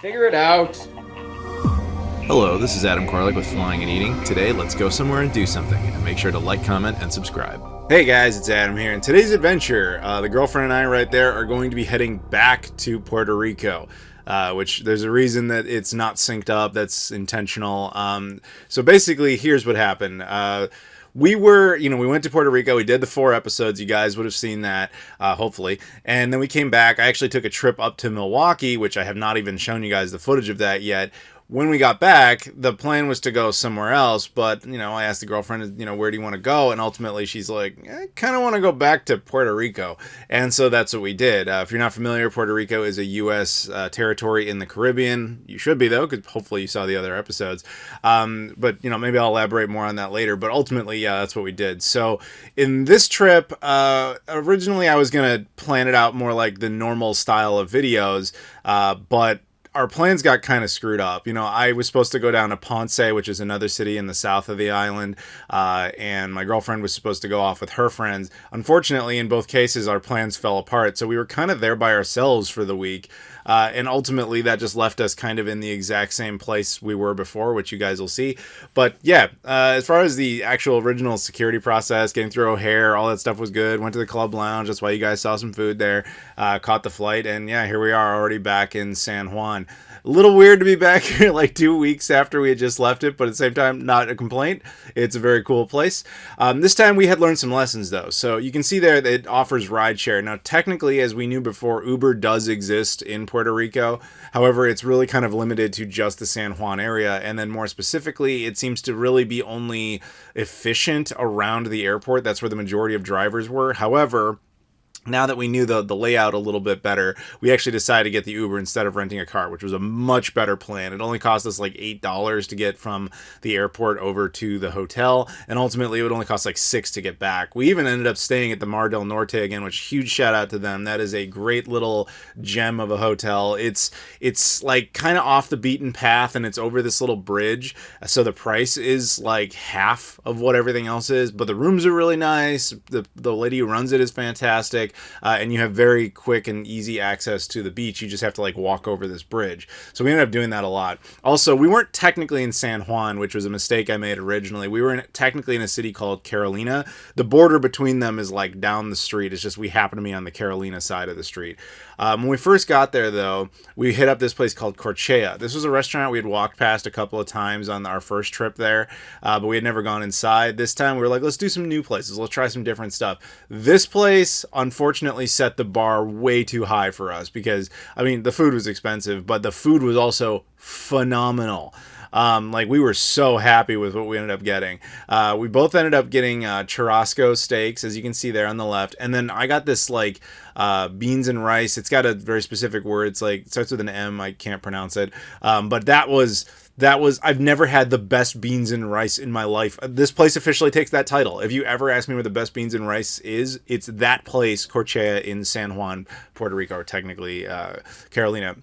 Figure it out. Hello, this is Adam Koralik with Flying and Eating. Today, let's go somewhere and do something, and make sure to like, comment, and subscribe. Hey guys, it's Adam here. In today's adventure, the girlfriend and I right there are going to be heading back to Puerto Rico. Which there's a reason that it's not synced up. That's intentional. So basically, here's what happened. We went to Puerto Rico. We did the 4 episodes. You guys would have seen that, hopefully. And then we came back. I actually took a trip up to Milwaukee, which I have not even shown you guys the footage of that yet. When we got back, the plan was to go somewhere else, but, I asked the girlfriend, where do you want to go? And ultimately she's like, I kind of want to go back to Puerto Rico. And so that's what we did. If you're not familiar, Puerto Rico is a U.S. Territory in the Caribbean. You should be, though, because hopefully you saw the other episodes. But maybe I'll elaborate more on that later. But ultimately, yeah, that's what we did. So in this trip, originally I was going to plan it out more like the normal style of videos, but our plans got kind of screwed up. I was supposed to go down to Ponce, which is another city in the south of the island, and my girlfriend was supposed to go off with her friends. Unfortunately, in both cases, our plans fell apart, so we were kind of there by ourselves for the week, and ultimately that just left us kind of in the exact same place we were before, which you guys will see. But yeah, as far as the actual original security process, getting through O'Hare, all that stuff was good. Went to the club lounge, that's why you guys saw some food there, caught the flight, and yeah, here we are already back in San Juan. A little weird to be back here like 2 weeks after we had just left it, but at the same time, not a complaint. It's a very cool place. This time we had learned some lessons though. So you can see there that it offers rideshare. Now, technically, as we knew before, Uber does exist in Puerto Rico. However, it's really kind of limited to just the San Juan area. And then more specifically, it seems to really be only efficient around the airport. That's where the majority of drivers were. However, now that we knew the layout a little bit better, we actually decided to get the Uber instead of renting a car, which was a much better plan. It only cost us like $8 to get from the airport over to the hotel, and ultimately it would only cost like $6 to get back. We even ended up staying at the Mar del Norte again, which huge shout out to them. That is a great little gem of a hotel. It's like kind of off the beaten path, and it's over this little bridge, so the price is like half of what everything else is, but the rooms are really nice. The lady who runs it is fantastic. And you have very quick and easy access to the beach. You just have to like walk over this bridge. So we ended up doing that a lot. Also, we weren't technically in San Juan, which was a mistake I made originally. We were technically in a city called Carolina. The border between them is like down the street. It's just we happen to be on the Carolina side of the street. When we first got there, though, we hit up this place called Corcea. This was a restaurant we had walked past a couple of times on our first trip there, but we had never gone inside. This time we were like, let's do some new places. Let's try some different stuff. This place, unfortunately, set the bar way too high for us because, the food was expensive, but the food was also phenomenal. We were so happy with what we ended up getting. We both ended up getting churrasco steaks, as you can see there on the left. And then I got this beans and rice. It's got a very specific word. It's it starts with an M. I can't pronounce it. But that was, I've never had the best beans and rice in my life. This place officially takes that title. If you ever ask me where the best beans and rice is, it's that place, Corcea in San Juan, Puerto Rico, or technically Carolina.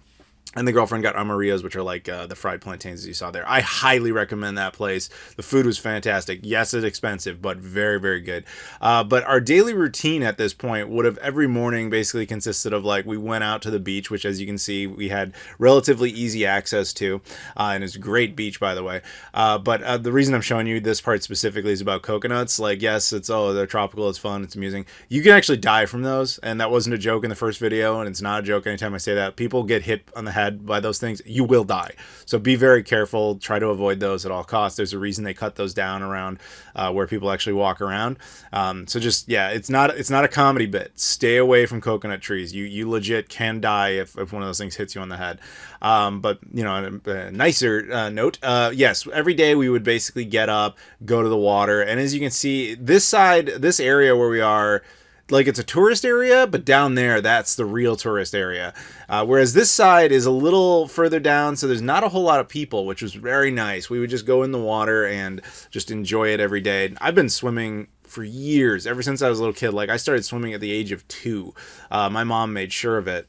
And the girlfriend got amarillos, which are like the fried plantains as you saw there. I highly recommend that place. The food was fantastic. Yes, it's expensive, but very, very good. But our daily routine at this point would have every morning basically consisted of we went out to the beach, which as you can see, we had relatively easy access to. And it's a great beach, by the way. But the reason I'm showing you this part specifically is about coconuts. Yes, they're tropical, it's fun, it's amusing. You can actually die from those. And that wasn't a joke in the first video. And it's not a joke anytime I say that. People get hit on the head by those things, you will die. So be very careful. Try to avoid those at all costs. There's a reason they cut those down around where people actually walk around. So just, yeah, it's not a comedy bit. Stay away from coconut trees. You legit can die if one of those things hits you on the head. But on a nicer note, yes, every day we would basically get up, go to the water, and as you can see, this area where we are, it's a tourist area, but down there, that's the real tourist area. Whereas this side is a little further down, so there's not a whole lot of people, which was very nice. We would just go in the water and just enjoy it every day. I've been swimming for years, ever since I was a little kid. I started swimming at the age of 2. My mom made sure of it.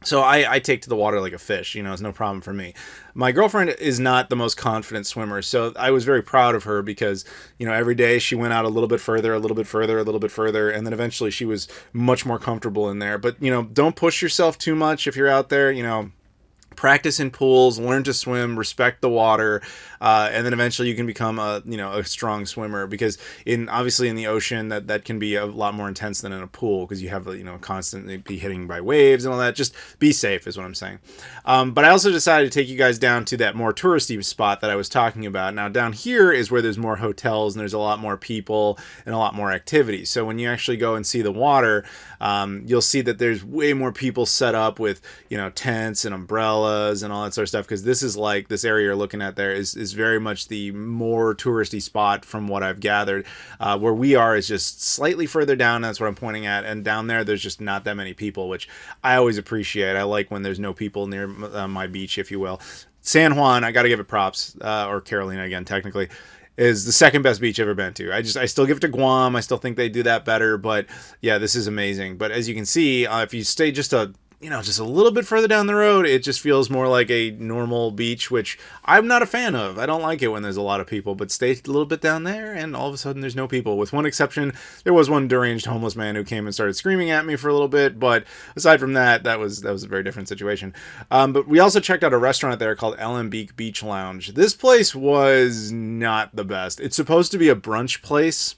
So I take to the water like a fish, it's no problem for me. My girlfriend is not the most confident swimmer, so I was very proud of her because, every day she went out a little bit further, a little bit further, a little bit further, and then eventually she was much more comfortable in there. But, don't push yourself too much if you're out there, practice in pools, learn to swim, respect the water, and then eventually you can become a strong swimmer, because obviously in the ocean that can be a lot more intense than in a pool, because you have constantly be hitting by waves and all that. Just be safe is what I'm saying. But I also decided to take you guys down to that more touristy spot that I was talking about. Now down here is where there's more hotels and there's a lot more people and a lot more activity. So when you actually go and see the water, you'll see that there's way more people set up with tents and umbrellas and all that sort of stuff, because this is like, this area you're looking at there is very much the more touristy spot from what I've gathered. Where we are is just slightly further down. That's what I'm pointing at. And down there's just not that many people, which I always appreciate. I like when there's no people near my beach, if you will. San Juan, I got to give it props, or Carolina again, technically, is the second best beach I've ever been to. I still give it to Guam. I still think they do that better, but yeah, this is amazing. But as you can see, if you stay just a little bit further down the road, it just feels more like a normal beach, which I'm not a fan of. I don't like it when there's a lot of people, but stay a little bit down there and all of a sudden there's no people. With one exception, there was one deranged homeless man who came and started screaming at me for a little bit, but aside from that, that was a very different situation. But we also checked out a restaurant there called Alembic Beach Lounge. This place was not the best. It's supposed to be a brunch place.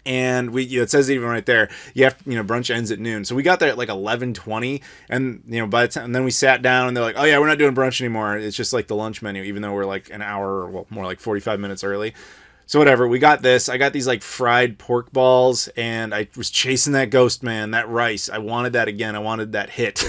And it says even right there, you have brunch ends at noon. So we got there at like 11:20, and by the time, and then we sat down and they're like, oh yeah, we're not doing brunch anymore. It's just like the lunch menu, even though we're like an hour, well, more like 45 minutes early. So whatever, we got this. I got these like fried pork balls, and I was chasing that ghost, man, that rice. I wanted that again. I wanted that hit.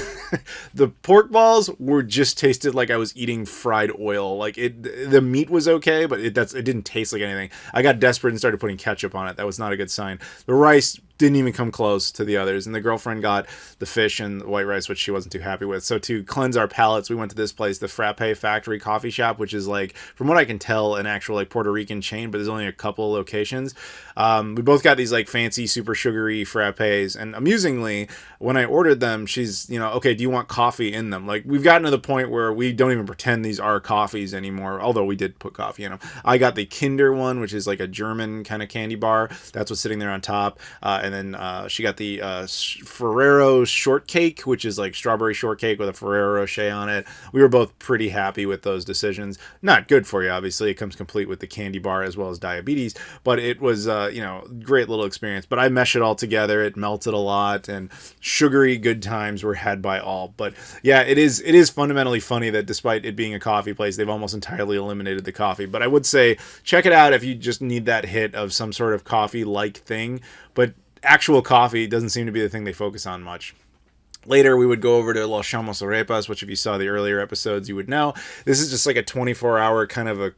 The pork balls were just tasted like I was eating fried oil. Like the meat was okay, but it didn't taste like anything. I got desperate and started putting ketchup on it. That was not a good sign. The rice didn't even come close to the others, and the girlfriend got the fish and the white rice, which she wasn't too happy with. So to cleanse our palates, we went to this place, the Frappe Factory coffee shop, which is like, from what I can tell, an actual like Puerto Rican chain, but there's only a couple locations. We both got these like fancy super sugary frappes, and amusingly, when I ordered them, she's okay, do you want coffee in them? Like, we've gotten to the point where we don't even pretend these are coffees anymore, although we did put coffee in them. I got the Kinder one, which is like a German kind of candy bar. That's what's sitting there on top. And then she got the Ferrero shortcake, which is like strawberry shortcake with a Ferrero Rocher on it. We were both pretty happy with those decisions. Not good for you, obviously. It comes complete with the candy bar as well as diabetes, but it was great little experience. But I meshed it all together. It melted a lot, and sugary good times were had by all. But yeah, it is fundamentally funny that despite it being a coffee place, they've almost entirely eliminated the coffee. But I would say check it out if you just need that hit of some sort of coffee-like thing. But actual coffee doesn't seem to be the thing they focus on much. Later, we would go over to Los Chamos Arepas, which if you saw the earlier episodes, you would know. This is just like a 24-hour kind of a,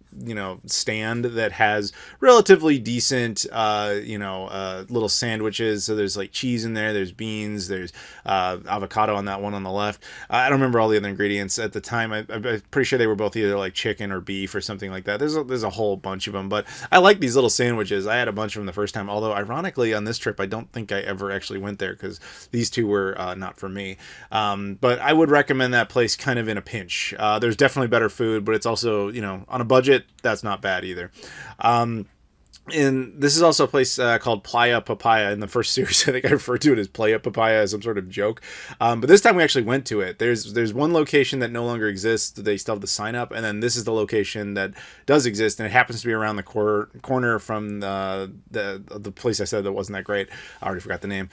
stand that has relatively decent, little sandwiches. So there's like cheese in there, there's beans, there's avocado on that one on the left. I don't remember all the other ingredients at the time. I'm pretty sure they were both either like chicken or beef or something like that. There's a whole bunch of them, but I like these little sandwiches. I had a bunch of them the first time, although ironically on this trip, I don't think I ever actually went there because these two were not for me. But I would recommend that place kind of in a pinch. There's definitely better food, but it's also, on a budget, that's not bad either. And this is also a place called Playa Papaya. In the first series, I think I referred to it as Playa Papaya as some sort of joke. But this time we actually went to it. There's one location that no longer exists. They still have the sign up. And then this is the location that does exist. And it happens to be around the corner from the place I said that wasn't that great. I already forgot the name.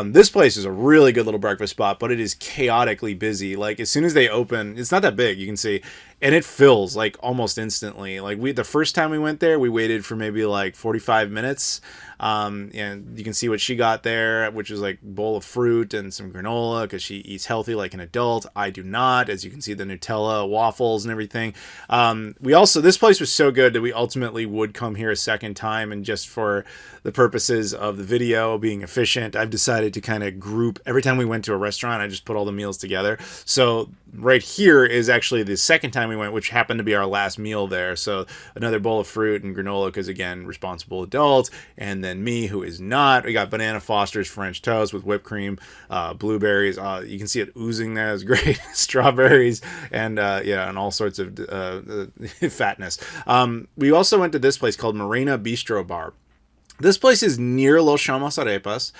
This place is a really good little breakfast spot, but it is chaotically busy. Like, as soon as they open, it's not that big, you can see. And it fills like almost instantly. Like the first time we went there, we waited for maybe like 45 minutes. And you can see what she got there, which is like a bowl of fruit and some granola because she eats healthy like an adult. I do not, as you can see, the Nutella waffles and everything. This place was so good that we ultimately would come here a second time, and just for the purposes of the video being efficient, I've decided to kind of group every time we went to a restaurant. I just put all the meals together. So right here is actually the second time we went, which happened to be our last meal there. So another bowl of fruit and granola because, again, responsible adult. And then me, who is not. We got Banana Foster's French toast with whipped cream, blueberries. You can see it oozing there. It's great. Strawberries and and all sorts of fatness. We also went to this place called Marina Bistro Bar. This place is near Los Chamos Arepas,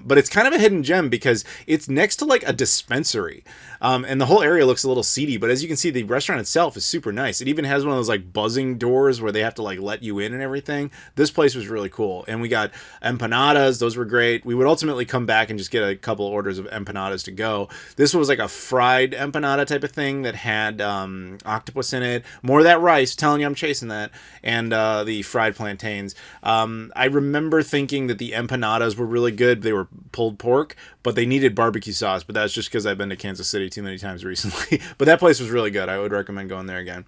but it's kind of a hidden gem because it's next to like a dispensary. And the whole area looks a little seedy, but as you can see, the restaurant itself is super nice. It even has one of those like buzzing doors where they have to like let you in and everything. This place was really cool. And we got empanadas. Those were great. We would ultimately come back and just get a couple orders of empanadas to go. This was like a fried empanada type of thing that had octopus in it. More of that rice. Telling you I'm chasing that. And the fried plantains. I remember thinking that the empanadas were really good. They were pulled pork, but they needed barbecue sauce. But that's just because I've been to Kansas City too many times recently. But that place was really good. I would recommend going there again.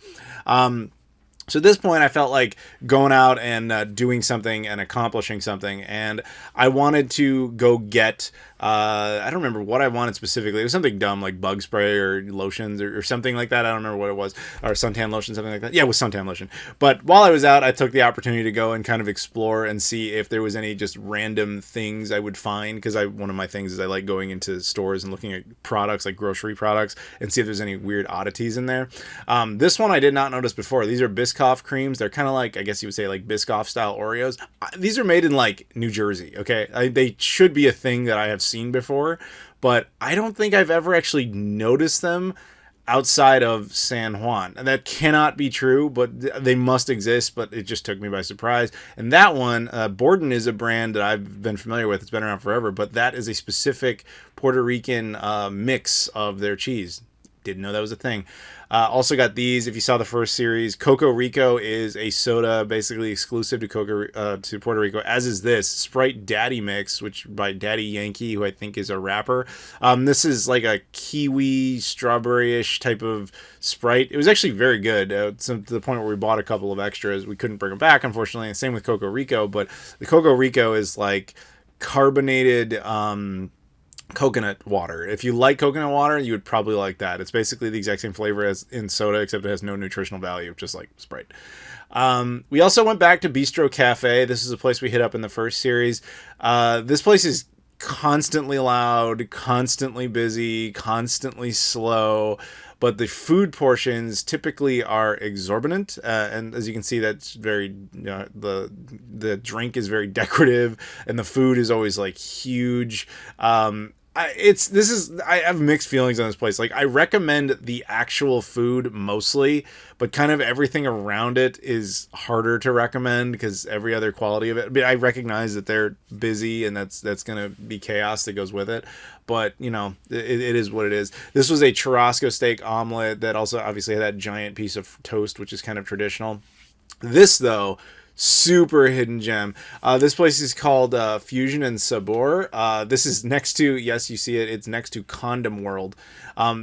So at this point, I felt like going out and doing something and accomplishing something. And I wanted to go get, I don't remember what I wanted specifically. It was something dumb like bug spray or lotions or something like that. I don't remember what it was. Or suntan lotion, something like that. Yeah, it was suntan lotion. But while I was out, I took the opportunity to go and kind of explore and see if there was any just random things I would find. Because one of my things is I like going into stores and looking at products, like grocery products, and see if there's any weird oddities in there. This one I did not notice before. These are Biscoff creams. They're kind of like, I guess you would say, like Biscoff style Oreos. These are made in like New Jersey. Okay, they should be a thing that I have seen before, but I don't think I've ever actually noticed them outside of San Juan. And that cannot be true, but they must exist, but it just took me by surprise. And that one, Borden is a brand that I've been familiar with. It's been around forever, but that is a specific Puerto Rican mix of their cheese. Didn't know that was a thing. Also got these. If you saw the first series, Coco Rico is a soda basically exclusive to to Puerto Rico, as is this Sprite Daddy Mix, which by Daddy Yankee, who I think is a rapper. This is like a kiwi strawberry-ish type of Sprite. It was actually very good, to the point where we bought a couple of extras. We couldn't bring them back, unfortunately. And same with Coco Rico, but the Coco Rico is like carbonated coconut water. If you like coconut water, you would probably like that. It's basically the exact same flavor as in soda, except it has no nutritional value, just like Sprite. We also went back to Bistro Cafe. This is a place we hit up in the first series. This place is constantly loud, constantly busy, constantly slow, but the food portions typically are exorbitant, and as you can see, that's very the drink is very decorative, and the food is always like huge. I have mixed feelings on this place. Like, I recommend the actual food mostly, but kind of everything around it is harder to recommend because every other quality of it. But I recognize that they're busy and that's going to be chaos that goes with it. But, you know, it is what it is. This was a churrasco steak omelet that also obviously had that giant piece of toast, which is kind of traditional. This, though, super hidden gem. This place is called Fusion and Sabor. This is next to, yes, you see it, it's next to Condom World.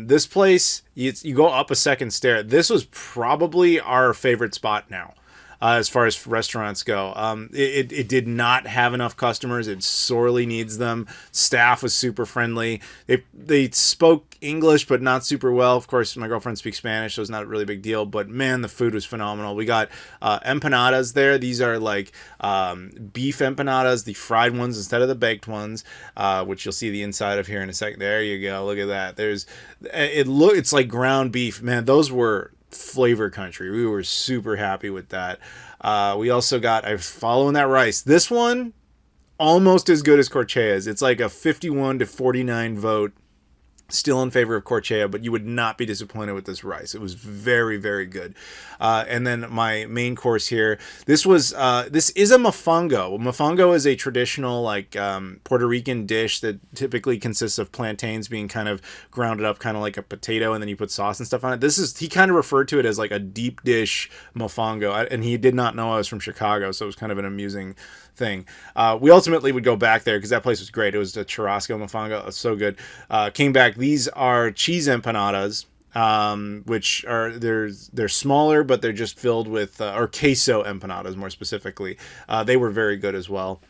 This place, you go up a second stair. This was probably our favorite spot now. As far as restaurants go. It did not have enough customers. It sorely needs them. Staff was super friendly. They spoke English, but not super well. Of course, my girlfriend speaks Spanish, so it's not a really big deal. But man, the food was phenomenal. We got empanadas there. These are like beef empanadas, the fried ones instead of the baked ones, which you'll see the inside of here in a second. There you go. Look at that. It's like ground beef. Man, those were flavor country. We were super happy with that. We also got, I was following that rice. This one, almost as good as Corcea's. It's like a 51 to 49 vote. Still in favor of Corcea, but you would not be disappointed with this rice. It was very, very good. And then my main course here, this is a mofongo. Mofongo is a traditional like Puerto Rican dish that typically consists of plantains being kind of grounded up, kind of like a potato, and then you put sauce and stuff on it. He kind of referred to it as like a deep dish mofongo, and he did not know I was from Chicago, so it was kind of an amusing thing. We ultimately would go back there because that place was great. It was the churrasco mofongo. It was so good. Came back. These are cheese empanadas, which are they're smaller, but they're just filled with or queso empanadas more specifically. They were very good as well.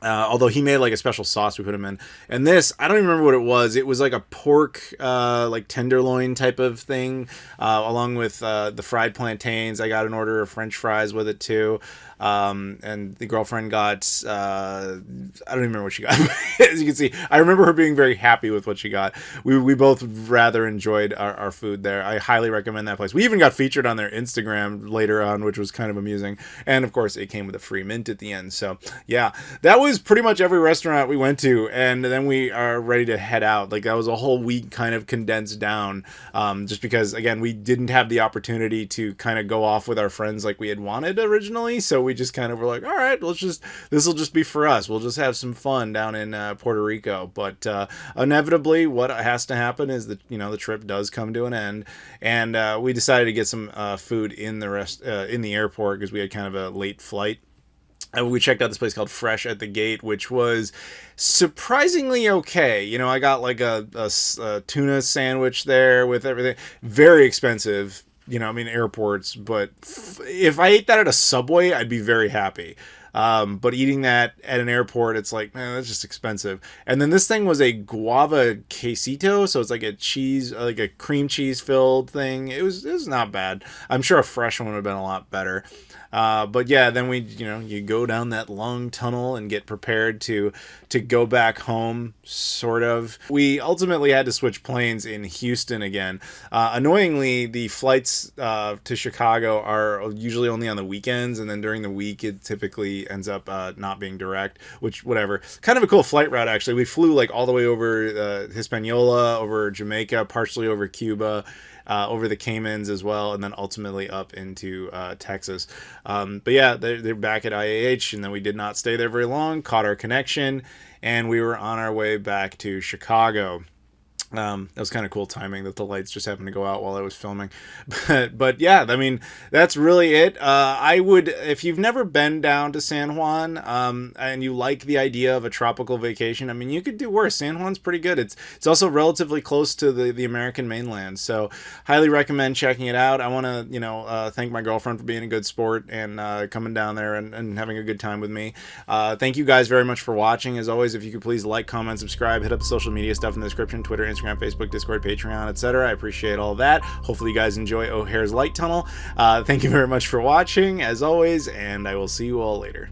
Although he made like a special sauce we put him in. And this, I don't even remember what it was. It was like a pork, like tenderloin type of thing, along with the fried plantains. I got an order of French fries with it too. And the girlfriend got, I don't even remember what she got. As you can see, I remember her being very happy with what she got. We both rather enjoyed our food there. I highly recommend that place. We even got featured on their Instagram later on, which was kind of amusing. And of course, it came with a free mint at the end. So yeah, that was pretty much every restaurant we went to. And then we are ready to head out. Like, that was a whole week kind of condensed down, just because, again, we didn't have the opportunity to kind of go off with our friends like we had wanted originally. So we just kind of were like, all right, this will just be for us. We'll just have some fun down in Puerto Rico. But inevitably, what has to happen is that, you know, the trip does come to an end, and we decided to get some food in the airport because we had kind of a late flight. And we checked out this place called Fresh at the Gate, which was surprisingly okay. You know, I got like a tuna sandwich there with everything. Very expensive, you know, I mean, airports. But if I ate that at a Subway, I'd be very happy. But eating that at an airport, it's like, man, that's just expensive. And then this thing was a guava quesito, so it's like a cheese, like a cream cheese filled thing. It was not bad. I'm sure a fresh one would have been a lot better. But yeah, then you go down that long tunnel and get prepared to go back home, sort of. We ultimately had to switch planes in Houston again. Annoyingly, the flights to Chicago are usually only on the weekends, and then during the week it typically ends up not being direct, which, whatever. Kind of a cool flight route, actually. We flew like all the way over Hispaniola, over Jamaica, partially over Cuba, over the Caymans as well, and then ultimately up into Texas. But yeah, they're back at IAH, and then we did not stay there very long, caught our connection, and we were on our way back to Chicago. That was kind of cool timing that the lights just happened to go out while I was filming. But yeah, I mean, that's really it. I would, if you've never been down to San Juan, and you like the idea of a tropical vacation, I mean, you could do worse. San Juan's pretty good. It's also relatively close to the American mainland, so highly recommend checking it out. I want to, thank my girlfriend for being a good sport and coming down there and having a good time with me. Thank you guys very much for watching. As always, if you could please like, comment, subscribe, hit up the social media stuff in the description, Twitter, Instagram, Facebook, Discord, Patreon, etc. I appreciate all that. Hopefully you guys enjoy O'Hare's Light Tunnel. Thank you very much for watching, as always, and I will see you all later.